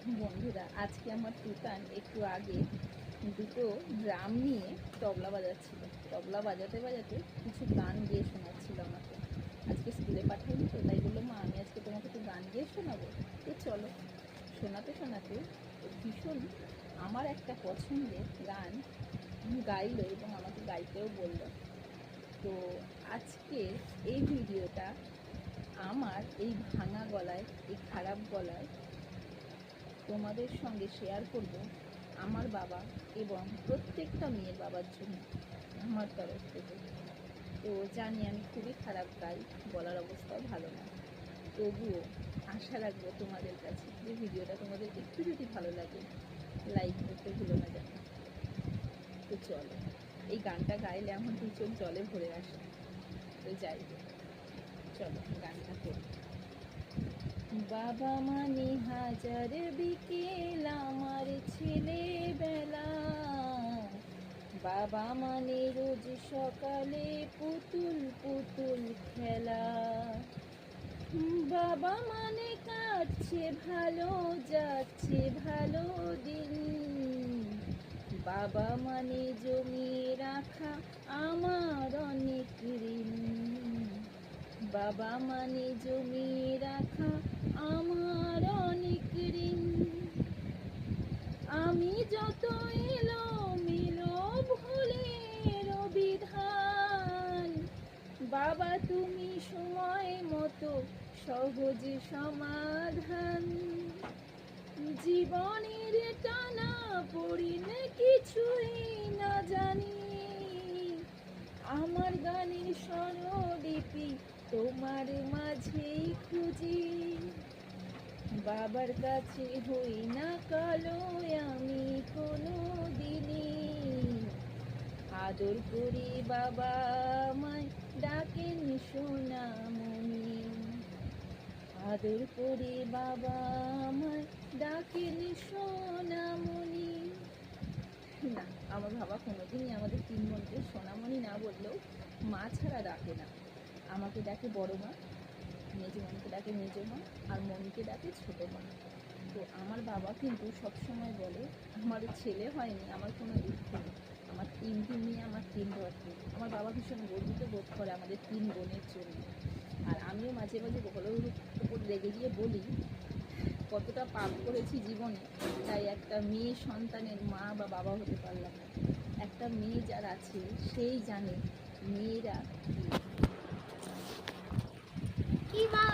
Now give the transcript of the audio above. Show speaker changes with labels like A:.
A: বন্ধুরা, আজকে আমার তুতান একটু আগে দুটো ড্রাম নিয়ে তবলা বাজাচ্ছিল। তবলা বাজাতে বাজাতে কিছু গান গেয়ে শোনাচ্ছিল আমাকে। আজকে স্কুলে পাঠাইনি তো, তাই বললো মা আমি আজকে তোমাকে একটু গান গেয়ে শোনাবো। তো চলো। শোনাতে শোনাতে ভীষণ আমার একটা পছন্দের গান গাইলো এবং আমাকে গাইতেও বললো। তো আজকে এই ভিডিওটা আমার এই ভাঙা গলায়, এই খারাপ গলায় তোমাদের সঙ্গে শেয়ার করব আমার বাবা এবং প্রত্যেকটা মেয়ের বাবার জন্য আমার তরফ থেকে। তো জানি আমি খুবই খারাপ গাই, গলার অবস্থাও ভালো না, তবুও আশা রাখবো তোমাদের কাছে যে ভিডিওটা তোমাদের একটু যদি ভালো লাগে লাইক করতে ভুলো না যেন। তো চলো, এই গানটা গাইলে আমার দু চোখ জলে ভরে আসে। তো যাই হোক, চলো গানটা করি। বাবা মানে হাজার বিকেল আমার ছেলেবেলা, বাবা মানে রোজ সকালে পুতুল পুতুল খেলা, বাবা মানে কাটছে ভালো যাচ্ছে ভালো দিন, বাবা মানে জমিয়ে রাখা আমার অনেক ঋণ, বাবা মানে জমিয়ে রাখা আমার অনেক ঋণ। আমি যত এলো মেলো ভুলের বিধান, বাবা তুমি সময় মতো সহজ সমাধান। জীবনের টানা পড়িলে কিছুই না জানি, আমার গানের স্বরলিপি তোমার মাঝেই খুঁজি। বাবার কাছে হই না কালো আমি কোনো দিনই, আদর করে বাবা আমায় ডাকেন সোনামণি, আদর করে বাবা আমায় ডাকেন সোনামণি। না, আমার বাবা কোনোদিনই আমাদের তিন বোনকে সোনামণি না বললেও মা ছাড়া ডাকে না। আমাকে ডাকে বড় মা, মেজমণিকে ডাকে মেজো মা, আর মণিকে ডাকে ছোটো মা। তো আমার বাবা কিন্তু সবসময় বলে আমার ছেলে হয়নি, আমার কোনো দুঃখ নেই, আমার তিনটি মেয়ে, আমার তিন রত্ন। আমার বাবা ভীষণ গর্বিত বোধ করে আমাদের তিন বোনের জন্য। আর আমিও মাঝে মাঝে বড়োর উপর রেগে গিয়ে বলি কতটা পাপ করেছি জীবনে, তাই একটা মেয়ে সন্তানের মা বা বাবা হতে পারলাম না। একটা মেয়ে যার আছে সেই জানে মেয়েরা কি।
B: কি মা